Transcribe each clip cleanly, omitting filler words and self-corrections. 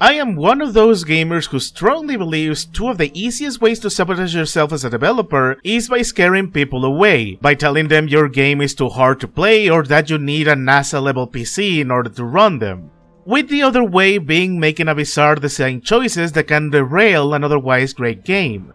I am one of those gamers who strongly believes two of the easiest ways to sabotage yourself as a developer is by scaring people away, by telling them your game is too hard to play or that you need a NASA level PC in order to run them. With the other way being making a bizarre design choices that can derail an otherwise great game.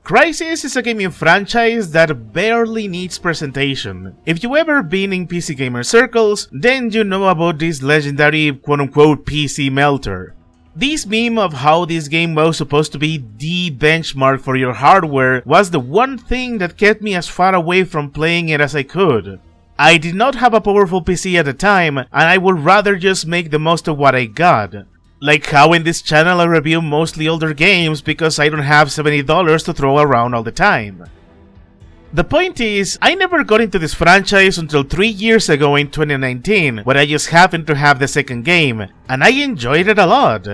Crysis is a gaming franchise that barely needs presentation. If you ever been in PC gamer circles, then you know about this legendary quote-unquote PC melter. This meme of how this game was supposed to be the benchmark for your hardware was the one thing that kept me as far away from playing it as I could. I did not have a powerful PC at the time, and I would rather just make the most of what I got. Like how in this channel I review mostly older games because I don't have $70 to throw around all the time. The point is, I never got into this franchise until 3 years ago in 2019, where I just happened to have the second game, and I enjoyed it a lot.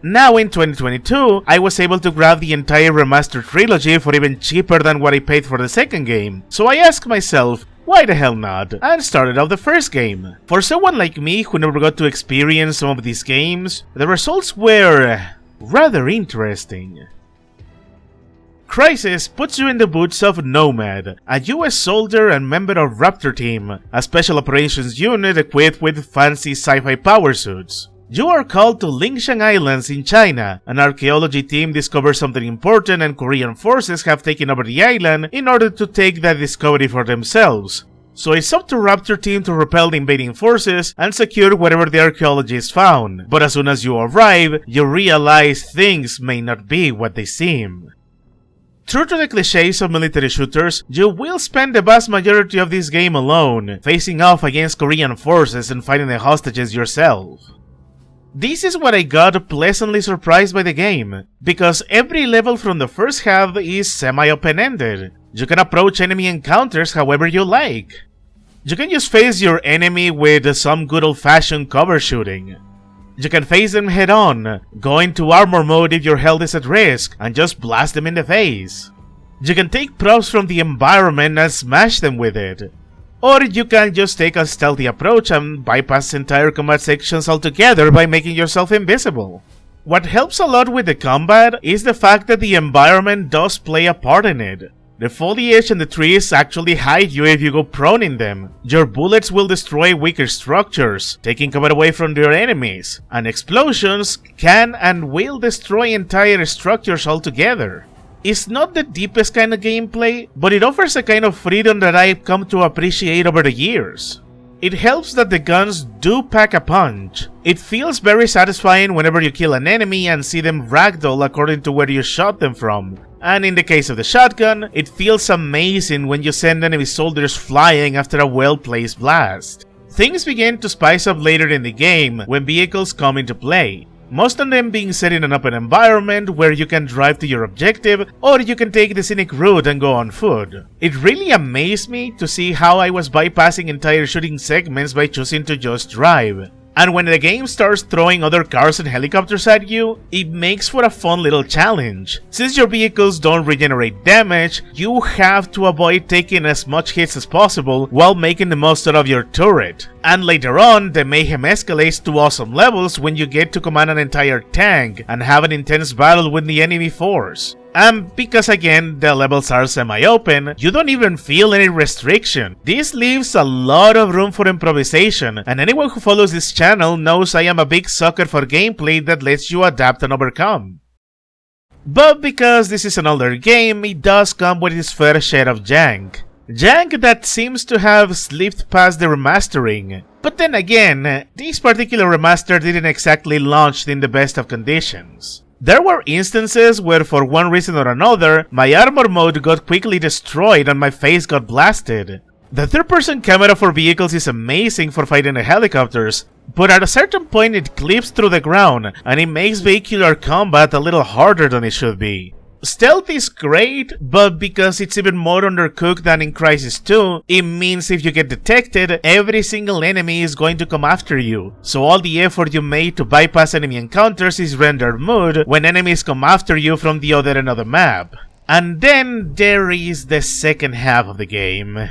Now in 2022, I was able to grab the entire remastered trilogy for even cheaper than what I paid for the second game, so I asked myself, why the hell not? And started off the first game. For someone like me who never got to experience some of these games, the results were rather interesting. Crysis puts you in the boots of Nomad, a US soldier and member of Raptor Team, a special operations unit equipped with fancy sci-fi power suits. You are called to Lingshan Islands in China. An archaeology team discovers something important and Korean forces have taken over the island in order to take that discovery for themselves. So it's up to Raptor Team to repel the invading forces and secure whatever the archaeologists found. But as soon as you arrive, you realize things may not be what they seem. True to the cliches of military shooters, you will spend the vast majority of this game alone, facing off against Korean forces and fighting the hostages yourself. This is what I got pleasantly surprised by the game, because every level from the first half is semi-open-ended. You can approach enemy encounters however you like. You can just face your enemy with some good old-fashioned cover shooting. You can face them head-on, go into armor mode if your health is at risk, and just blast them in the face. You can take props from the environment and smash them with it. Or you can just take a stealthy approach and bypass entire combat sections altogether by making yourself invisible. What helps a lot with the combat is the fact that the environment does play a part in it. The foliage and the trees actually hide you if you go prone in them. Your bullets will destroy weaker structures, taking cover away from your enemies, and explosions can and will destroy entire structures altogether. It's not the deepest kind of gameplay, but it offers a kind of freedom that I've come to appreciate over the years. It helps that the guns do pack a punch. It feels very satisfying whenever you kill an enemy and see them ragdoll according to where you shot them from. And in the case of the shotgun, it feels amazing when you send enemy soldiers flying after a well-placed blast. Things begin to spice up later in the game when vehicles come into play. Most of them being set in an open environment where you can drive to your objective, or you can take the scenic route and go on foot. It really amazed me to see how I was bypassing entire shooting segments by choosing to just drive. And when the game starts throwing other cars and helicopters at you, it makes for a fun little challenge. Since your vehicles don't regenerate damage, you have to avoid taking as much hits as possible while making the most out of your turret. And later on, the mayhem escalates to awesome levels when you get to command an entire tank and have an intense battle with the enemy force. And because again, the levels are semi-open, you don't even feel any restriction. This leaves a lot of room for improvisation, and anyone who follows this channel knows I am a big sucker for gameplay that lets you adapt and overcome. But because this is an older game, it does come with its fair share of jank. Jank that seems to have slipped past the remastering. But then again, this particular remaster didn't exactly launch in the best of conditions. There were instances where for one reason or another, my armor mode got quickly destroyed and my face got blasted. The third-person camera for vehicles is amazing for fighting the helicopters, but at a certain point it clips through the ground and it makes vehicular combat a little harder than it should be. Stealth is great, but because it's even more undercooked than in Crysis 2, it means if you get detected, every single enemy is going to come after you. So all the effort you made to bypass enemy encounters is rendered moot when enemies come after you from the other end of the map. And then there is the second half of the game.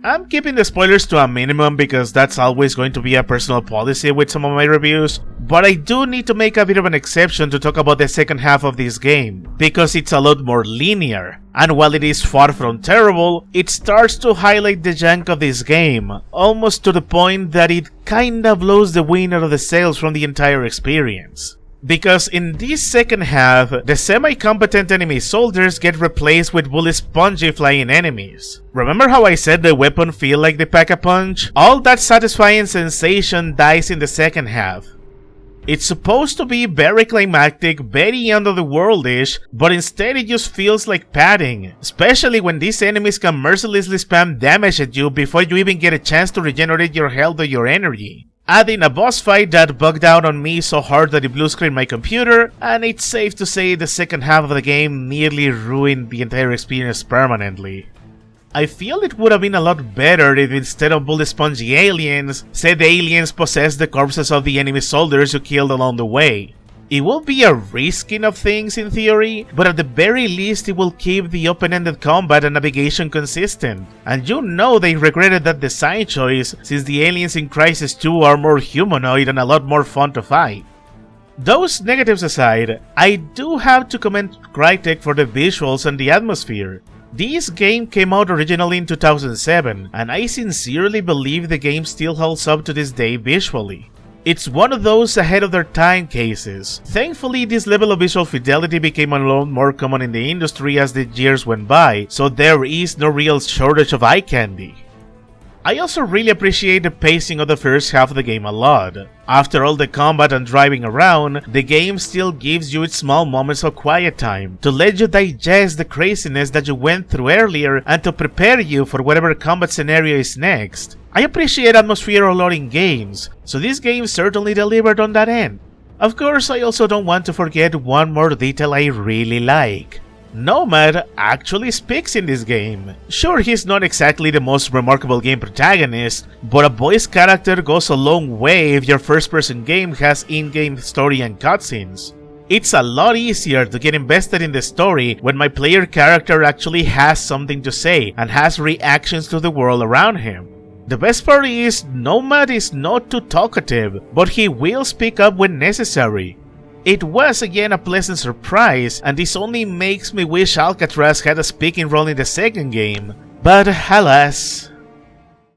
I'm keeping the spoilers to a minimum because that's always going to be a personal policy with some of my reviews, but I do need to make a bit of an exception to talk about the second half of this game, because it's a lot more linear, and while it is far from terrible, it starts to highlight the jank of this game, almost to the point that it kinda blows the wind out of the sails from the entire experience. Because in this second half, the semi-competent enemy soldiers get replaced with bullet spongy flying enemies. Remember how I said the weapon feel like they pack a punch? All that satisfying sensation dies in the second half. It's supposed to be very climactic, very end-of-the-world-ish, but instead it just feels like padding, especially when these enemies can mercilessly spam damage at you before you even get a chance to regenerate your health or your energy. Adding a boss fight that bugged out on me so hard that it blue screened my computer, and it's safe to say the second half of the game nearly ruined the entire experience permanently. I feel it would have been a lot better if instead of bullet spongy aliens, said aliens possessed the corpses of the enemy soldiers you killed along the way. It will be a risking of things in theory, but at the very least it will keep the open-ended combat and navigation consistent. And you know they regretted that design choice since the aliens in Crysis 2 are more humanoid and a lot more fun to fight. Those negatives aside, I do have to commend Crytek for the visuals and the atmosphere. This game came out originally in 2007, and I sincerely believe the game still holds up to this day visually. It's one of those ahead of their time cases. Thankfully, this level of visual fidelity became a lot more common in the industry as the years went by, so there is no real shortage of eye candy. I also really appreciate the pacing of the first half of the game a lot. After all the combat and driving around, the game still gives you its small moments of quiet time to let you digest the craziness that you went through earlier and to prepare you for whatever combat scenario is next. I appreciate atmosphere a lot in games, so this game certainly delivered on that end. Of course, I also don't want to forget one more detail I really like. Nomad actually speaks in this game. Sure, he's not exactly the most remarkable game protagonist, but a voice character goes a long way if your first-person game has in-game story and cutscenes. It's a lot easier to get invested in the story when my player character actually has something to say and has reactions to the world around him. The best part is, Nomad is not too talkative, but he will speak up when necessary. It was again a pleasant surprise, and this only makes me wish Alcatraz had a speaking role in the second game, but alas.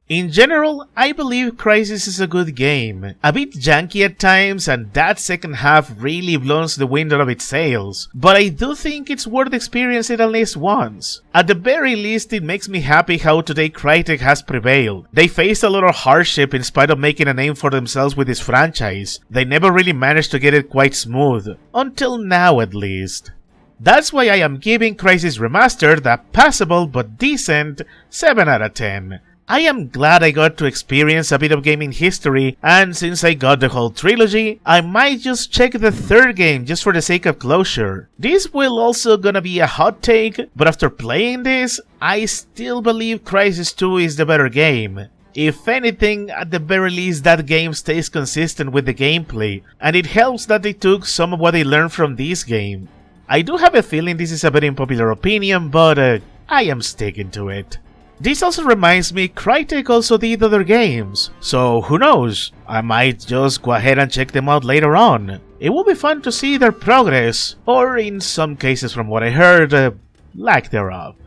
In general, I believe Crysis is a good game, a bit janky at times, and that second half really blows the wind out of its sails, but I do think it's worth experiencing at least once. At the very least, it makes me happy how today Crytek has prevailed. They faced a lot of hardship in spite of making a name for themselves with this franchise. They never really managed to get it quite smooth, until now at least. That's why I am giving Crysis Remastered a passable but decent 7 out of 10. I am glad I got to experience a bit of gaming history, and since I got the whole trilogy, I might just check the third game just for the sake of closure. This will also gonna be a hot take, but after playing this, I still believe Crysis 2 is the better game. If anything, at the very least that game stays consistent with the gameplay, and it helps that they took some of what they learned from this game. I do have a feeling this is a very unpopular opinion, but I am sticking to it. This also reminds me, Crytek also did other games, so who knows, I might just go ahead and check them out later on. It will be fun to see their progress, or in some cases from what I heard, lack thereof.